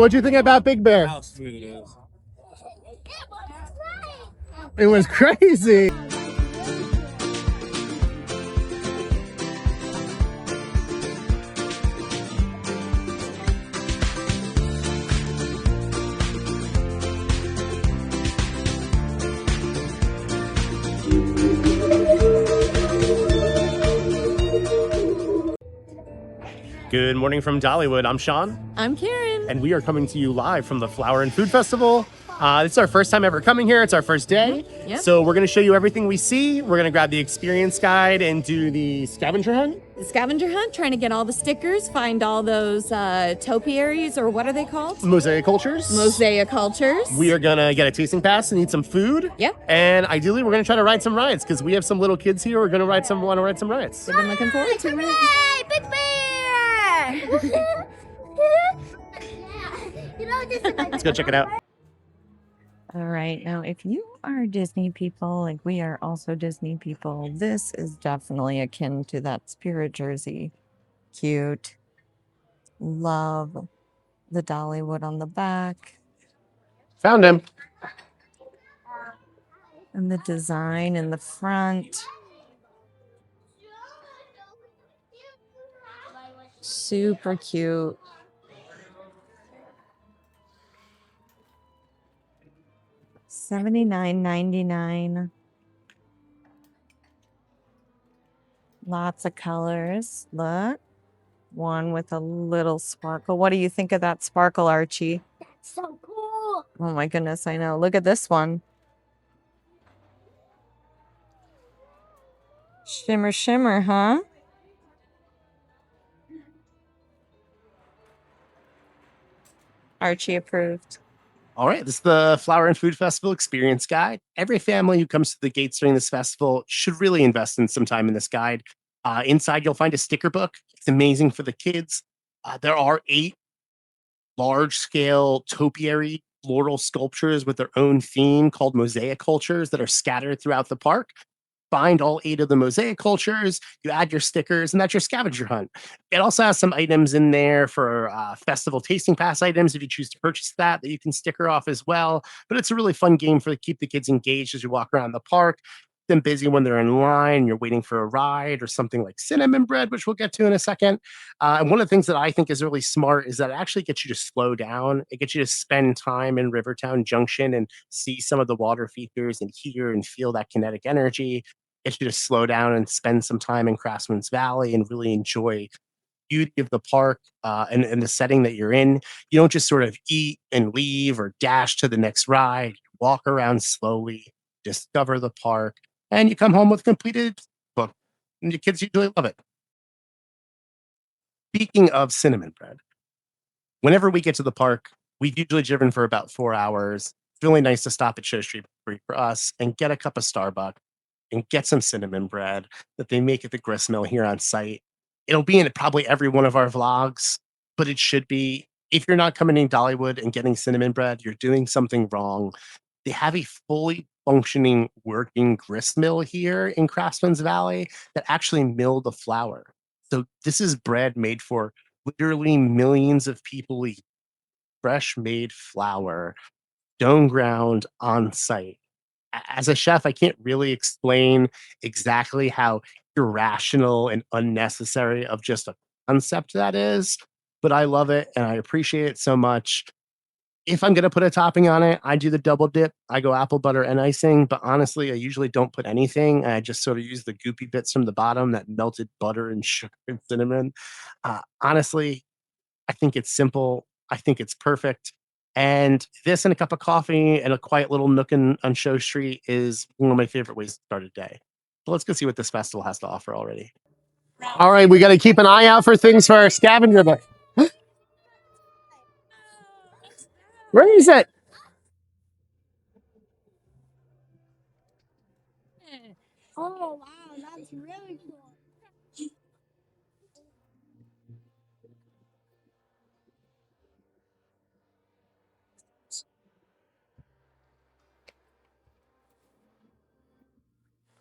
What'd you think about Big Bear? It was crazy. Good morning from Dollywood. I'm Sean. I'm Karen. And we are coming to you live from the Flower and Food Festival. It's our first time ever coming here. It's our first day. Yep. So we're going to show you everything we see. We're going to grab the experience guide and do the scavenger hunt. The scavenger hunt, trying to get all the stickers, find all those topiaries, or what are they called? Mosaic cultures. Mosaic cultures. We are going to get a tasting pass and eat some food. Yep. And ideally, we're going to try to ride some rides because we have some little kids here. We're going to want to ride some rides. We've been looking forward to it. Big Bear! Let's go check it out. All right. Now, if you are Disney people, like we are also Disney people, this is definitely akin to that Spirit jersey. Cute. Love the Dollywood on the back. Found him. And the design in the front. Super cute. $79.99. Lots of colors. Look. One with a little sparkle. What do you think of that sparkle, Archie? That's so cool. Oh my goodness, I know. Look at this one. Shimmer, shimmer, huh? Archie approved. All right, this is the Flower and Food Festival Experience Guide. Every family who comes to the gates during this festival should really invest in some time in this guide. Inside, you'll find a sticker book. It's amazing for the kids. There are 8 large-scale topiary floral sculptures with their own theme called Mosaic cultures that are scattered throughout the park. Find all 8 of the Mosaic cultures, you add your stickers, and that's your scavenger hunt. It also has some items in there for festival tasting pass items if you choose to purchase that you can sticker off as well. But it's a really fun game for to keep the kids engaged as you walk around the park. Them busy when they're in line, you're waiting for a ride or something like cinnamon bread, which we'll get to in a second. And one of the things that I think is really smart is that it actually gets you to slow down. It gets you to spend time in Rivertown Junction and see some of the water features and hear and feel that kinetic energy. Gets you to slow down and spend some time in Craftsman's Valley and really enjoy the beauty of the park and the setting that you're in. You don't just sort of eat and leave or dash to the next ride. You walk around slowly, discover the park, and you come home with a completed book. And your kids usually love it. Speaking of cinnamon bread, whenever we get to the park, we've usually driven for about 4 hours. It's really nice to stop at Show Street for us and get a cup of Starbucks and get some cinnamon bread that they make at the grist mill here on site. It'll be in probably every one of our vlogs, but it should be. If you're not coming in Dollywood and getting cinnamon bread, you're doing something wrong. They have a fully functioning, working grist mill here in Craftsman's Valley that actually mill the flour. So this is bread made for literally millions of people eat fresh made flour, stone ground on site. As a chef, I can't really explain exactly how irrational and unnecessary of just a concept that is, but I love it and I appreciate it so much. If I'm going to put a topping on it, I do the double dip. I go apple butter and icing, but honestly, I usually don't put anything. I just sort of use the goopy bits from the bottom, that melted butter and sugar and cinnamon. Honestly, I think it's simple. I think it's perfect. And this and a cup of coffee and a quiet little nook on Show Street is one of my favorite ways to start a day. So let's go see what this festival has to offer already. All right, we got to keep an eye out for things for our scavenger book. Where is it? Oh, wow, that's really cool.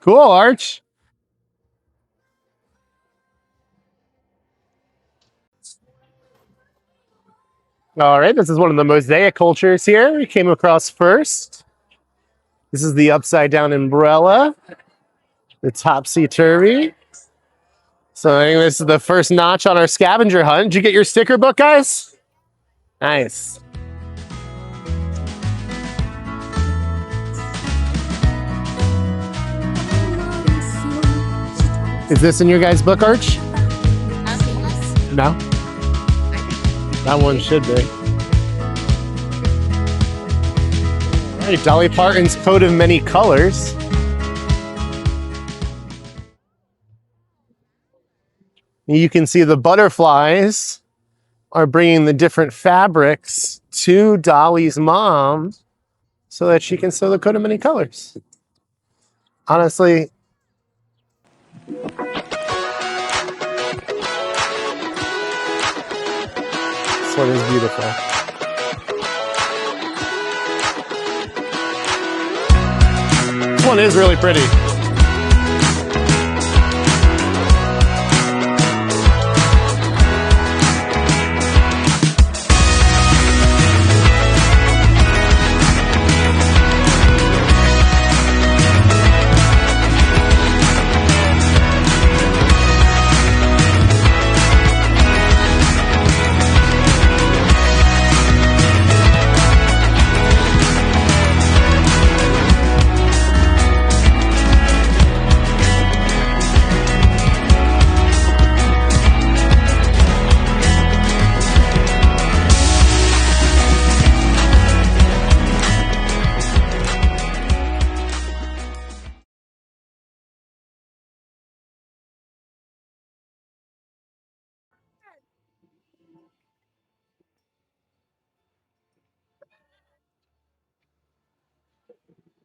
Cool, Arch. All right, this is one of the Mosaic cultures here we came across first. This is the upside down umbrella, the topsy-turvy. So I think this is the first notch on our scavenger hunt. Did you get your sticker book, guys? Nice. Is this in your guys' book, Arch? No? That one should be. All right, Dolly Parton's coat of many colors. You can see the butterflies are bringing the different fabrics to Dolly's mom so that she can sew the coat of many colors. Honestly, this one is beautiful. This one is really pretty.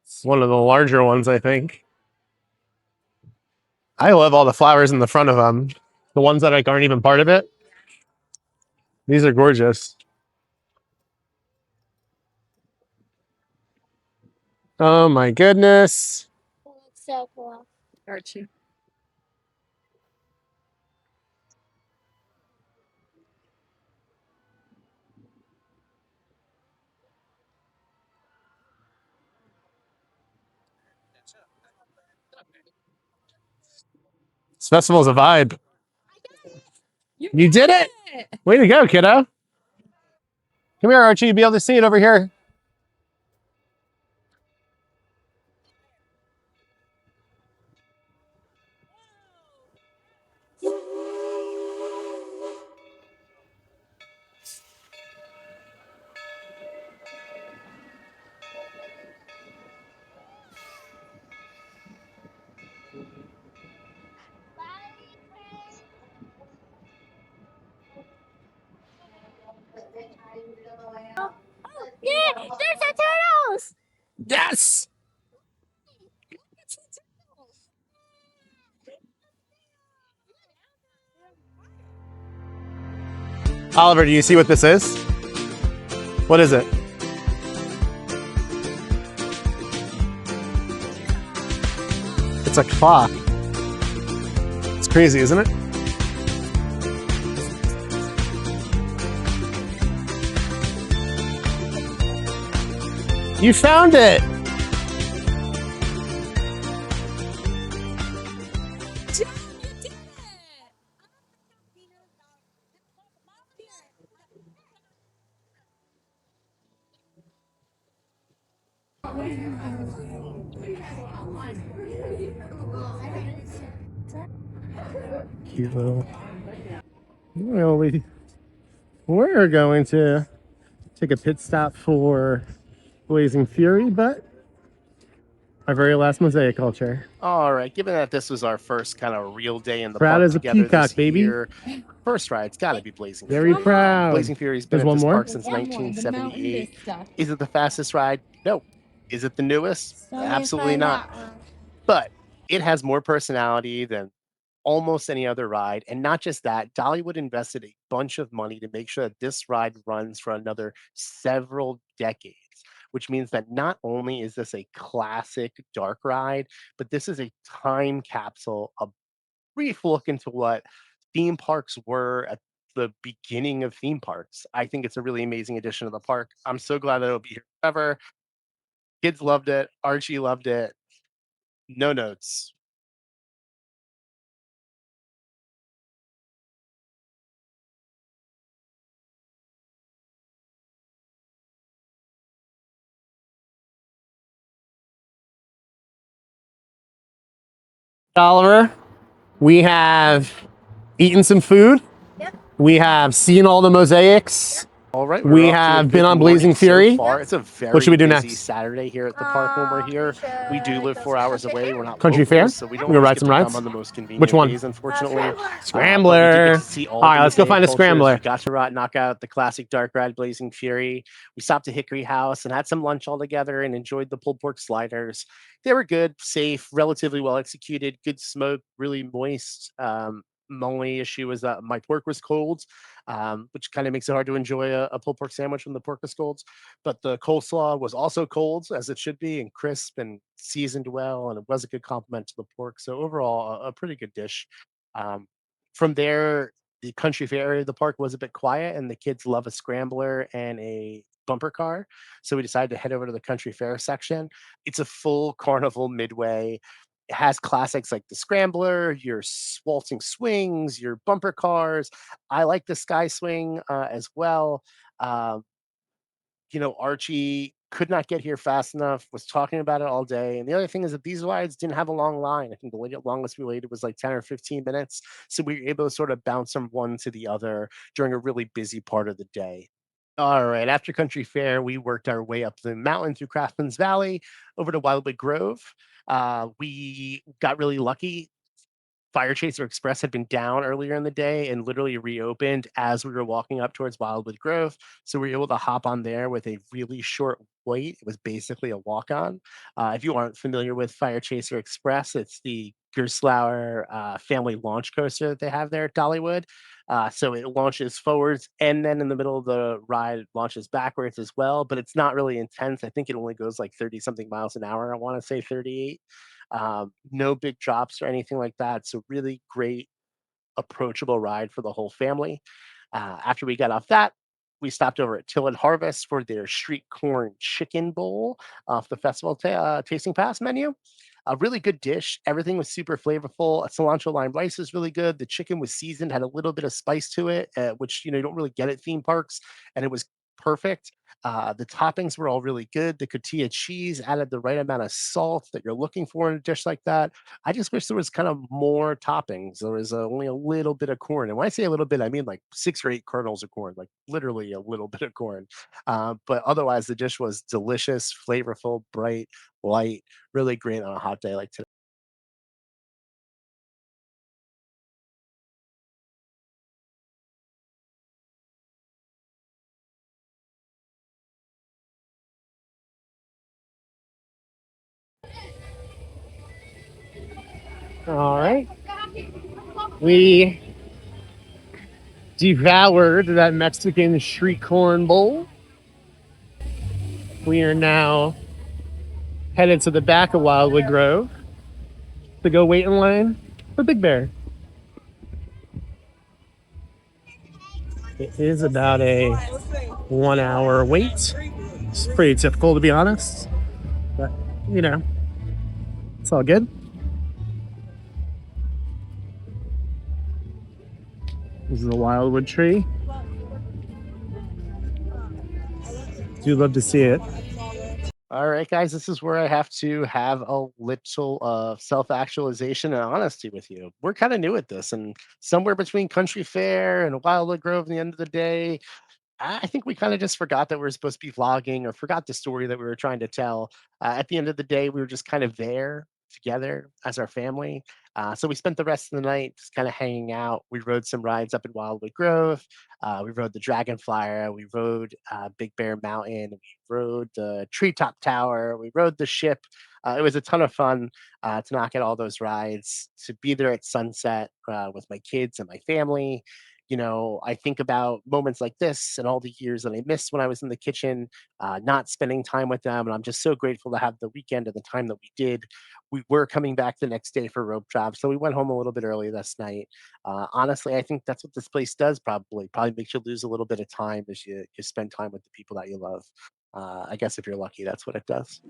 It's one of the larger ones, I think. I love all the flowers in the front of them. The ones that like aren't even part of it. These are gorgeous. Oh my goodness. Looks so cool. Archie. This festival's a vibe. You did it! Way to go, kiddo. Come here, Archie. You'll be able to see it over here. Yeah, there's the turtles. Yes! Oliver, do you see what this is? What is it? It's a clock. It's crazy, isn't it? You found it! Cute little. Well, we're going to take a pit stop for Blazing Fury, but our very last Mosaic culture. All right, given that this was our first kind of real day in the Proud park as a together peacock, this baby. year, first ride's got to be Blazing Very Fury. proud. Blazing Fury's been There's at one this more? park since 1978. Is it the fastest ride? No. Is it the newest? Absolutely not. But it has more personality than almost any other ride. And not just that, Dollywood invested a bunch of money to make sure that this ride runs for another several decades, which means that not only is this a classic dark ride, but this is a time capsule, a brief look into what theme parks were at the beginning of theme parks. I think it's a really amazing addition to the park. I'm so glad that it'll be here forever. Kids loved it. Archie loved it. No notes. Oliver, we have eaten some food. Yep. We have seen all the mosaics. All right, we have been on Blazing Fury. So it's a very what should we do busy next? Saturday here at the park when we're here. We do live 4 hours away. We're not Country locals, Fair. so we don't We go always ride get some to rides. come on the most convenient Which one? days, unfortunately. Scrambler. But we do get to see all right, the let's go mosaic find a cultures. scrambler. We got to knock out the classic dark ride Blazing Fury. We stopped at Hickory House and had some lunch all together and enjoyed the pulled pork sliders. They were good, safe, relatively well executed, good smoke, really moist. My only issue was that my pork was cold, which kind of makes it hard to enjoy a pulled pork sandwich when the pork is cold. But the coleslaw was also cold, as it should be, and crisp and seasoned well, and it was a good compliment to the pork. So overall, a pretty good dish. Um, from there, the country fair area of the park was a bit quiet, and the kids love a scrambler and a bumper car. So we decided to head over to the country fair section. It's a full carnival midway. It has classics like the scrambler, your waltzing swings, your bumper cars. I like the sky swing as well. Um, Archie could not get here fast enough, was talking about it all day. And the other thing is that these rides didn't have a long line. I think the longest we waited was like 10 or 15 minutes. So we were able to sort of bounce from one to the other during a really busy part of the day. All right. After Country Fair, we worked our way up the mountain through Craftsman's Valley over to Wildwood Grove. We got really lucky. Firechaser Express had been down earlier in the day and literally reopened as we were walking up towards Wildwood Grove. So we were able to hop on there with a really short wait. It was basically a walk on. If you aren't familiar with Firechaser Express, it's the Gerstlauer family launch coaster that they have there at Dollywood. So it launches forwards and then in the middle of the ride, it launches backwards as well. But it's not really intense. I think it only goes like 30 something miles an hour. I want to say 38. No big drops or anything like that. So really great, approachable ride for the whole family. After we got off that, we stopped over at Till and Harvest for their street corn chicken bowl off the festival tasting pass menu. A really good dish. Everything was super flavorful. Cilantro lime rice was really good. The chicken was seasoned, had a little bit of spice to it, which you don't really get at theme parks, and it was perfect. The toppings were all really good. The cotija cheese added the right amount of salt that you're looking for in a dish like that. I just wish there was kind of more toppings. There was only a little bit of corn, and when I say a little bit, I mean like 6 or 8 kernels of corn, like literally a little bit of corn. But otherwise, the dish was delicious, flavorful, bright, light, really great on a hot day like today. All right. We devoured that Mexican street corn bowl. We are now headed to the back of Wildwood Grove to go wait in line for Big Bear. It is about a 1 hour wait. It's pretty typical, to be honest, but it's all good. This is a wildwood tree. Do love to see it. All right, guys, this is where I have to have a little self-actualization and honesty with you. We're kind of new at this, and somewhere between Country Fair and Wildwood Grove, at the end of the day, I think we kind of just forgot that we were supposed to be vlogging or forgot the story that we were trying to tell. At the end of the day, we were just kind of there together as our family. So we spent the rest of the night just kind of hanging out. We rode some rides up in Wildwood Grove. We rode the Dragonflyer. We rode Big Bear Mountain. We rode the Treetop Tower. We rode the ship. It was a ton of fun to knock out all those rides, to be there at sunset with my kids and my family, I think about moments like this and all the years that I missed when I was in the kitchen, not spending time with them. And I'm just so grateful to have the weekend and the time that we did. We were coming back the next day for rope drop, so we went home a little bit early last night. Honestly, I think that's what this place does. Probably makes you lose a little bit of time as you spend time with the people that you love. I guess if you're lucky, that's what it does.